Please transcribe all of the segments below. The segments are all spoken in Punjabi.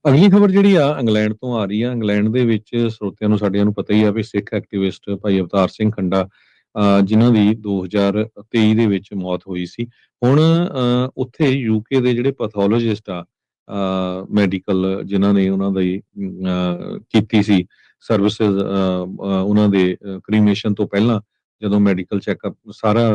ਅਗਲੀ ਖਬਰ ਜਿਹੜੀ ਆ ਇੰਗਲੈਂਡ ਤੋਂ ਆ ਰਹੀ ਆ। ਇੰਗਲੈਂਡ ਦੇ ਵਿੱਚ ਸਰੋਤਿਆਂ ਨੂੰ ਸਾਡਿਆਂ ਨੂੰ ਪਤਾ ਹੀ ਆ ਵੀ ਸਿੱਖ ਐਕਟਿਵਿਸਟ ਭਾਈ ਅਵਤਾਰ ਸਿੰਘ ਖੰਡਾ ਜਿਨ੍ਹਾਂ ਦੀ 2023 ਦੇ ਵਿੱਚ ਮੌਤ ਹੋਈ ਸੀ। ਹੁਣ ਉੱਥੇ ਯੂਕੇ ਦੇ ਜਿਹੜੇ ਪੈਥੋਲੋਜਿਸਟ ਆ, ਮੈਡੀਕਲ ਜਿਨ੍ਹਾਂ ਨੇ ਉਹਨਾਂ ਦੀ ਕੀਤੀ ਸੀ ਸਰਵਿਸਿਜ਼, ਉਹਨਾਂ ਦੇ ਕ੍ਰੀਮੇਸ਼ਨ ਤੋਂ ਪਹਿਲਾਂ ਜਦੋਂ ਮੈਡੀਕਲ ਚੈੱਕਅਪ ਸਾਰਾ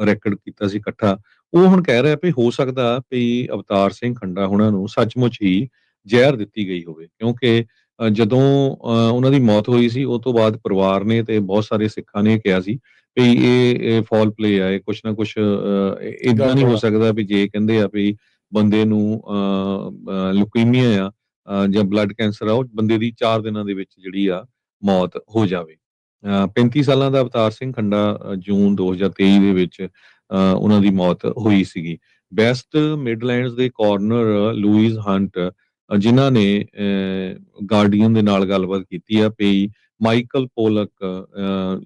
ਰੈਕੋਰਡ ਕੀਤਾ ਸੀ ਇਕੱਠਾ, ਉਹ ਹੁਣ ਕਹਿ ਰਿਹਾ ਵੀ ਹੋ ਸਕਦਾ ਵੀ ਅਵਤਾਰ ਸਿੰਘ ਖੰਡਾ ਹੁਣਾਂ ਨੂੰ ਸੱਚਮੁੱਚ ਹੀ ਜ਼ਹਿਰ ਦਿੱਤੀ ਗਈ ਹੋਵੇ। ਕਿਉਂਕਿ ਜਦੋਂ ਉਹਨਾਂ ਦੀ ਮੌਤ ਹੋਈ ਸੀ ਉਹ ਤੋਂ ਬਾਅਦ ਪਰਿਵਾਰ ਨੇ ਤੇ ਬਹੁਤ ਸਾਰੇ ਸਿੱਖਾਂ ਨੇ ਕਿਹਾ ਸੀ ਵੀ ਇਹ ਫਾਲ ਪਲੇ ਆ, ਇਹ ਕੁਛ ਨਾ ਕੁਛ ਏਦਾਂ ਨਹੀਂ ਹੋ ਗੜਬੜ ਆ। ਸਕਦਾ ਵੀ ਜੇ ਕਹਿੰਦੇ ਆ ਵੀ ਬੰਦੇ ਨੂੰ ਲੁਕੀਮੀਆ ਆ, ਜਾਂ ਬਲੱਡ ਕੈਂਸਰ ਆ, ਉਹ ਬੰਦੇ ਦੀ 4 ਦਿਨਾਂ ਦੇ ਵਿੱਚ ਜਿਹੜੀ ਆ ਮੌਤ ਹੋ ਜਾਵੇ। 35 ਸਾਲਾਂ ਦਾ ਅਵਤਾਰ ਸਿੰਘ ਖੰਡਾ ਜੂਨ 2023 ਦੇ ਵਿੱਚ ਉਹਨਾਂ ਦੀ ਮੌਤ ਹੋਈ ਸੀਗੀ। ਵੈਸਟ ਮਿਡਲੈਂਡਸ ਦੇ ਕਾਰਨਰ ਲੂਇਸ ਹੰਟ, ਜਿਨ੍ਹਾਂ ਨੇ ਗਾਰਡੀਅਨ ਦੇ ਨਾਲ ਗੱਲਬਾਤ ਕੀਤੀ ਆ ਵੀ ਮਾਈਕਲ ਪੋਲਕ,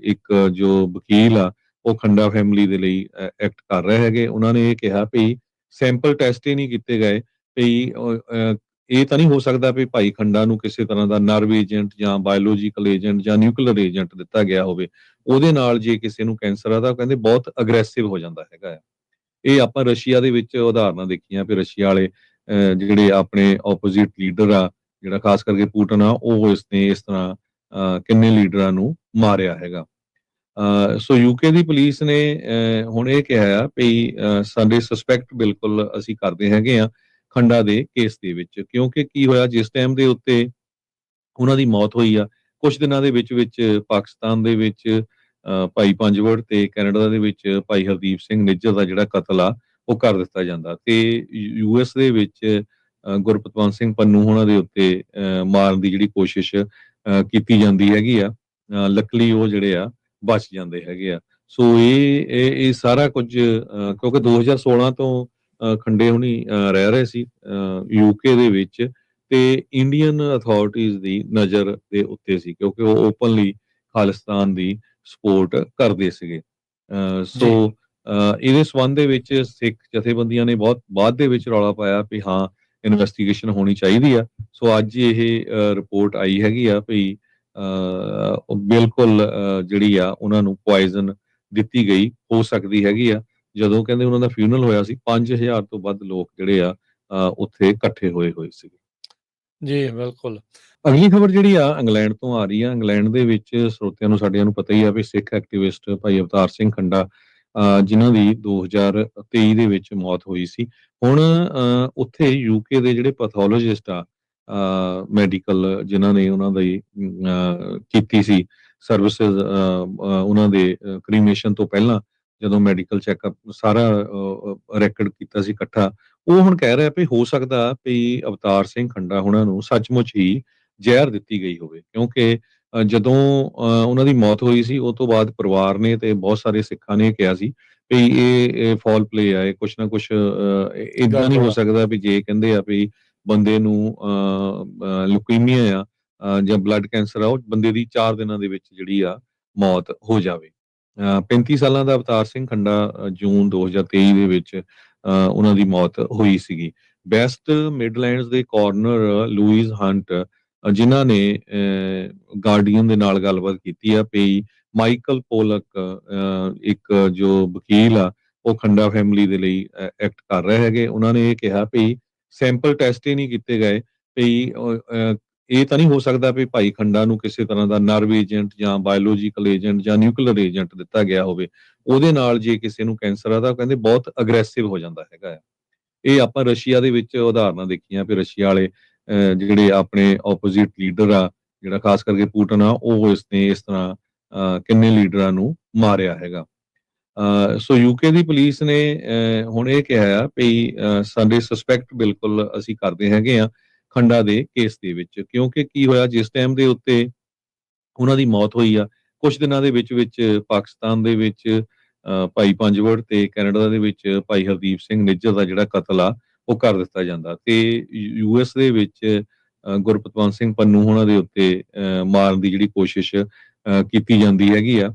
ਇੱਕ ਜੋ ਵਕੀਲ ਆ, ਉਹ ਖੰਡਾ ਫੈਮਿਲੀ ਦੇ ਲਈ ਐਕਟ ਕਰ ਰਹੇ ਹੈਗੇ। ਉਹਨਾਂ ਨੇ ਇਹ ਕਿਹਾ ਵੀ ਸੈਂਪਲ ਟੈਸਟ ਹੀ ਨਹੀਂ ਕੀਤੇ ਗਏ ਵੀ ਇਹ ਤਾਂ ਨਹੀਂ ਹੋ ਸਕਦਾ ਵੀ ਭਾਈ ਖੰਡਾ ਨੂੰ ਕਿਸੇ ਤਰ੍ਹਾਂ ਦਾ ਨਰਵ ਏਜੰਟ ਜਾਂ ਬਾਇਓਲੋਜੀਕਲ ਏਜੰਟ ਜਾਂ ਨਿਊਕਲੀਅਰ ਏਜੰਟ ਦਿੱਤਾ ਗਿਆ ਹੋਵੇ। ਉਹਦੇ ਨਾਲ ਜੇ ਕਿਸੇ ਨੂੰ ਕੈਂਸਰ ਆ ਤਾਂ ਕਹਿੰਦੇ ਬਹੁਤ ਅਗਰੈਸਿਵ ਹੋ ਜਾਂਦਾ ਹੈਗਾ ਆ। ਇਹ ਆਪਾਂ ਰਸ਼ੀਆ ਦੇ ਵਿੱਚ ਉਦਾਹਰਨਾਂ ਦੇਖੀਆਂ ਵੀ ਰਸ਼ੀਆ ਵਾਲੇ ਜਿਹੜੇ ਆਪਣੇ ਆਪੋਜ਼ਿਟ ਲੀਡਰ ਆ, ਜਿਹੜਾ ਖਾਸ ਕਰਕੇ ਪੁਟਿਨ ਆ, ਉਹ ਇਸਨੇ ਇਸ ਤਰ੍ਹਾਂ ਕਿੰਨੇ ਲੀਡਰਾਂ ਨੂੰ ਮਾਰਿਆ ਹੈਗਾ। ਸੋ ਯੂਕੇ ਦੀ ਪੁਲਿਸ ਨੇ ਹੁਣ ਇਹ ਕਿਹਾ ਆ ਵੀ ਸਾਡੇ ਸਸਪੈਕਟ ਬਿਲਕੁਲ ਅਸੀਂ ਕਰਦੇ ਹੈਗੇ ਆ ਖੰਡਾ ਦੇ ਕੇਸ ਦੇ ਵਿੱਚ। ਕਿਉਂਕਿ ਕੀ ਹੋਇਆ, ਜਿਸ ਟਾਈਮ ਦੇ ਉੱਤੇ ਉਹਨਾਂ ਦੀ ਮੌਤ ਹੋਈ ਆ, ਕੁਝ ਦਿਨਾਂ ਦੇ ਵਿੱਚ ਪਾਕਿਸਤਾਨ ਦੇ ਵਿੱਚ ਭਾਈ ਪੰਜਵੜ ਤੇ ਕੈਨੇਡਾ ਦੇ ਵਿੱਚ ਭਾਈ ਹਰਦੀਪ ਸਿੰਘ ਨਿੱਜਰ ਦਾ ਜਿਹੜਾ ਕਤਲ ਆ ਉਹ ਕਰ ਦਿੱਤਾ ਜਾਂਦਾ ਤੇ ਯੂਐਸ ਦੇ ਵਿੱਚ ਗੁਰਪਤਵੰਤ ਸਿੰਘ ਪੰਨੂ ਉਹਨਾਂ ਦੇ ਉੱਤੇ ਮਾਰਨ ਦੀ ਜਿਹੜੀ ਕੋਸ਼ਿਸ਼ ਕੀਤੀ ਜਾਂਦੀ ਹੈਗੀ ਆ। ਲੱਕਲੀ ਉਹ ਜਿਹੜੇ ਆ ਬਚ ਜਾਂਦੇ ਹੈਗੇ ਆ। ਸੋ ਇਹ ਸਾਰਾ ਕੁਝ ਕਿਉਂਕਿ 2016 ਤੋਂ ਖੰਡੇ ਹੁਣੀ ਰਹਿ ਰਹੇ ਸੀ ਯੂਕੇ ਦੇ ਵਿੱਚ ਤੇ ਇੰਡੀਅਨ ਅਥਾਰਟੀਜ਼ ਦੀ ਨਜ਼ਰ ਦੇ ਉੱਤੇ ਸੀ, ਕਿਉਂਕਿ ਉਹ ਓਪਨਲੀ ਖਾਲਿਸਤਾਨ ਦੀ ਸਪੋਰਟ ਕਰਦੇ ਸੀਗੇ। ਸੋ ਜੀ। ਇਹਦੇ ਸੰਬੰਧ ਦੇ ਵਿੱਚ ਸਿੱਖ ਜਥੇਬੰਦੀਆਂ ਨੇ ਬਹੁਤ ਬਾਅਦ ਦੇ ਵਿੱਚ ਰੌਲਾ ਪਾਇਆ ਵੀ ਹਾਂ ਇਨਵੈਸਟੀਗੇਸ਼ਨ ਹੋਣੀ ਚਾਹੀਦੀ ਆ। ਸੋ ਅੱਜ ਇਹ ਰਿਪੋਰਟ ਆਈ ਹੈਗੀ ਆ ਵੀ ਉਹ ਬਿਲਕੁਲ ਜਿਹੜੀ ਆ ਉਹਨਾਂ ਨੂੰ ਪੋਇਜ਼ਨ ਦਿੱਤੀ ਗਈ ਹੋ ਸਕਦੀ ਹੈਗੀ ਆ। ਜਦੋਂ ਕਹਿੰਦੇ ਉਹਨਾਂ ਦਾ ਫਿਊਨਰਲ ਹੋਇਆ ਸੀ 5000 ਤੋਂ ਵੱਧ ਲੋਕ ਜਿਹੜੇ ਆ ਉੱਥੇ ਇਕੱਠੇ ਹੋਏ ਸੀਗੇ। ਜੀ, ਬਿਲਕੁਲ। ਅਗਲੀ ਖਬਰ ਜਿਹੜੀ ਆ ਇੰਗਲੈਂਡ ਤੋਂ ਆ ਰਹੀ ਆ। ਇੰਗਲੈਂਡ ਦੇ ਵਿੱਚ ਸਰੋਤਿਆਂ ਨੂੰ ਸਾਡਿਆਂ ਨੂੰ ਪਤਾ ਹੀ ਆ ਵੀ ਸਿੱਖ ਐਕਟਿਵਿਸਟ ਭਾਈ ਅਵਤਾਰ ਸਿੰਘ ਖੰਡਾ ਜਿਨ੍ਹਾਂ ਦੀ 2023 ਦੇ ਵਿੱਚ ਮੌਤ ਹੋਈ ਸੀ। ਹੁਣ ਉੱਥੇ ਯੂਕੇ ਦੇ ਜਿਹੜੇ ਪੈਥੋਲੋਜਿਸਟ ਆ, ਮੈਡੀਕਲ ਜਿਨ੍ਹਾਂ ਨੇ ਉਹਨਾਂ ਦੀ ਕੀਤੀ ਸੀ ਸਰਵਿਸਿਜ਼, ਉਹਨਾਂ ਦੇ ਕ੍ਰੀਮੇਸ਼ਨ ਤੋਂ ਪਹਿਲਾਂ ਜਦੋਂ ਮੈਡੀਕਲ ਚੈੱਕਅਪ ਸਾਰਾ ਰੈਕੋਰਡ ਕੀਤਾ ਸੀ ਇਕੱਠਾ, ਉਹ ਹੁਣ ਕਹਿ ਰਿਹਾ ਵੀ ਹੋ ਸਕਦਾ ਵੀ ਅਵਤਾਰ ਸਿੰਘ ਖੰਡਾ ਹੁਣਾਂ ਨੂੰ ਸੱਚਮੁੱਚ ਹੀ ਜ਼ਹਿਰ ਦਿੱਤੀ ਗਈ ਹੋਵੇ। ਕਿਉਂਕਿ ਜਦੋਂ ਉਹਨਾਂ ਦੀ ਮੌਤ ਹੋਈ ਸੀ ਉਹ ਤੋਂ ਬਾਅਦ ਪਰਿਵਾਰ ਨੇ ਤੇ ਬਹੁਤ ਸਾਰੇ ਸਿੱਖਾਂ ਨੇ ਕਿਹਾ ਸੀ ਵੀ ਇਹ ਫਾਲ ਪਲੇ ਆ, ਇਹ ਕੁਛ ਨਾ ਕੁਛ ਏਦਾਂ ਨਹੀਂ ਗੜਬੜ ਹੋ ਆ। ਸਕਦਾ ਵੀ ਜੇ ਕਹਿੰਦੇ ਆ ਵੀ ਬੰਦੇ ਨੂੰ ਲੁਕੀਮੀਆ ਆ, ਜਾਂ ਬਲੱਡ ਕੈਂਸਰ ਆ, ਉਹ ਬੰਦੇ ਦੀ 4 ਦਿਨਾਂ ਦੇ ਵਿੱਚ ਜਿਹੜੀ ਆ ਮੌਤ ਹੋ ਜਾਵੇ। 35 ਸਾਲਾਂ ਦਾ ਅਵਤਾਰ ਸਿੰਘ ਖੰਡਾ ਜੂਨ 2023 ਦੇ ਵਿੱਚ ਉਹਨਾਂ ਦੀ ਮੌਤ ਹੋਈ ਸੀਗੀ। ਵੈਸਟ ਮਿਡਲੈਂਡਸ ਦੇ ਕਾਰਨਰ ਲੂਇਸ ਹੰਟ, ਜਿਨ੍ਹਾਂ ਨੇ ਗਾਰਡੀਅਨ ਦੇ ਨਾਲ ਗੱਲਬਾਤ ਕੀਤੀ ਆ ਵੀ ਮਾਈਕਲ ਪੋਲਕ, ਇੱਕ ਜੋ ਵਕੀਲ ਆ, ਉਹ ਖੰਡਾ ਫੈਮਿਲੀ ਦੇ ਲਈ ਐਕਟ ਕਰ ਰਹੇ ਹੈਗੇ। ਉਹਨਾਂ ਨੇ ਇਹ ਕਿਹਾ ਵੀ ਸੈਂਪਲ ਟੈਸਟ ਹੀ ਨਹੀਂ ਕੀਤੇ ਗਏ ਵੀ ਇਹ ਤਾਂ ਨਹੀਂ ਹੋ ਸਕਦਾ ਵੀ ਭਾਈ ਖੰਡਾ ਨੂੰ ਕਿਸੇ ਤਰ੍ਹਾਂ ਦਾ ਨਰਵ ਏਜੰਟ ਜਾਂ ਬਾਇਓਲੋਜੀਕਲ ਏਜੰਟ ਜਾਂ ਨਿਊਕਲੀਅਰ ਏਜੰਟ ਦਿੱਤਾ ਗਿਆ ਹੋਵੇ। ਉਹਦੇ ਨਾਲ ਜੇ ਕਿਸੇ ਨੂੰ ਕੈਂਸਰ ਆ ਤਾਂ ਕਹਿੰਦੇ ਬਹੁਤ ਅਗਰੈਸਿਵ ਹੋ ਜਾਂਦਾ ਹੈਗਾ ਆ। ਇਹ ਆਪਾਂ ਰਸ਼ੀਆ ਦੇ ਵਿੱਚ ਉਦਾਹਰਨਾਂ ਦੇਖੀਆਂ ਵੀ ਰਸ਼ੀਆ ਵਾਲੇ ਜਿਹੜੇ ਆਪਣੇ ਆਪੋਜ਼ਿਟ ਲੀਡਰ ਆ, ਜਿਹੜਾ ਖਾਸ ਕਰਕੇ ਪੁਟਿਨ ਆ, ਉਹ ਇਸਨੇ ਇਸ ਤਰ੍ਹਾਂ ਕਿੰਨੇ ਲੀਡਰਾਂ ਨੂੰ ਮਾਰਿਆ ਹੈਗਾ। ਸੋ ਯੂਕੇ ਦੀ ਪੁਲਿਸ ਨੇ ਹੁਣ ਇਹ ਕਿਹਾ ਆ ਵੀ ਸਾਡੇ ਸਸਪੈਕਟ ਬਿਲਕੁਲ ਅਸੀਂ ਕਰਦੇ ਹੈਗੇ ਆ ਖੰਡਾ ਦੇ ਕੇਸ ਦੇ ਵਿੱਚ। ਕਿਉਂਕਿ ਕੀ ਹੋਇਆ, ਜਿਸ ਟਾਈਮ ਦੇ ਉੱਤੇ ਉਹਨਾਂ ਦੀ ਮੌਤ ਹੋਈ ਆ, ਕੁਝ ਦਿਨਾਂ ਦੇ ਵਿੱਚ ਪਾਕਿਸਤਾਨ ਦੇ ਵਿੱਚ ਭਾਈ ਪੰਜਵੜ ਤੇ ਕੈਨੇਡਾ ਦੇ ਵਿੱਚ ਭਾਈ ਹਰਦੀਪ ਸਿੰਘ ਨਿੱਜਰ ਦਾ ਜਿਹੜਾ ਕਤਲ ਆ ਉਹ ਕਰ ਦਿੱਤਾ ਜਾਂਦਾ ਤੇ ਯੂਐਸ ਦੇ ਵਿੱਚ ਗੁਰਪਤਵੰਤ ਸਿੰਘ ਪੰਨੂ ਉਹਨਾਂ ਦੇ ਉੱਤੇ ਮਾਰਨ ਦੀ ਜਿਹੜੀ ਕੋਸ਼ਿਸ਼ ਕੀਤੀ ਜਾਂਦੀ ਹੈਗੀ ਆ।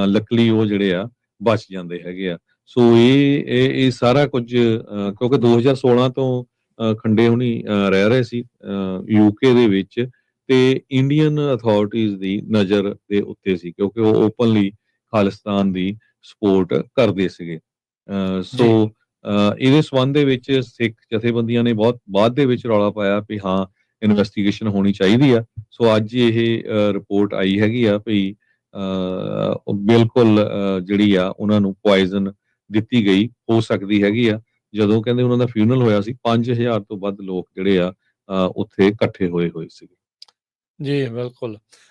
ਲੱਕਲੀ ਉਹ ਜਿਹੜੇ ਆ ਬਚ ਜਾਂਦੇ ਹੈਗੇ ਆ। ਸੋ ਇਹ ਸਾਰਾ ਕੁਝ ਕਿਉਂਕਿ 2016 ਤੋਂ ਖੰਡੇ ਹੁਣੀ ਰਹਿ ਰਹੇ ਸੀ ਯੂਕੇ ਦੇ ਵਿੱਚ, ਤੇ ਇੰਡੀਅਨ ਅਥਾਰਟੀਜ਼ ਦੀ ਨਜ਼ਰ ਦੇ ਉੱਤੇ ਸੀ, ਕਿਉਂਕਿ ਉਹ ਓਪਨਲੀ ਖਾਲਿਸਤਾਨ ਦੀ ਸਪੋਰਟ ਕਰਦੇ ਸੀਗੇ। ਸੋ ਜੀ, ਇਹਦੇ ਸੰਬੰਧ ਦੇ ਵਿੱਚ ਸਿੱਖ ਜਥੇਬੰਦੀਆਂ ਨੇ ਬਹੁਤ ਬਾਅਦ ਦੇ ਵਿੱਚ ਰੌਲਾ ਪਾਇਆ ਵੀ ਹਾਂ, ਇਨਵੈਸਟੀਗੇਸ਼ਨ ਹੋਣੀ ਚਾਹੀਦੀ ਆ। ਸੋ ਅੱਜ ਇਹ ਰਿਪੋਰਟ ਆਈ ਹੈਗੀ ਆ ਵੀ ਉਹ ਬਿਲਕੁਲ ਜਿਹੜੀ ਆ ਉਹਨਾਂ ਨੂੰ ਪੋਇਜ਼ਨ ਦਿੱਤੀ ਗਈ ਹੋ ਸਕਦੀ ਹੈਗੀ ਆ। ਜਦੋਂ ਕਹਿੰਦੇ ਉਹਨਾਂ ਦਾ ਫਿਊਨਰਲ ਹੋਇਆ ਸੀ, 5000 ਤੋਂ ਵੱਧ ਲੋਕ ਜਿਹੜੇ ਆ ਉੱਥੇ ਇਕੱਠੇ ਹੋਏ ਸੀਗੇ। ਜੀ, ਬਿल्कुल।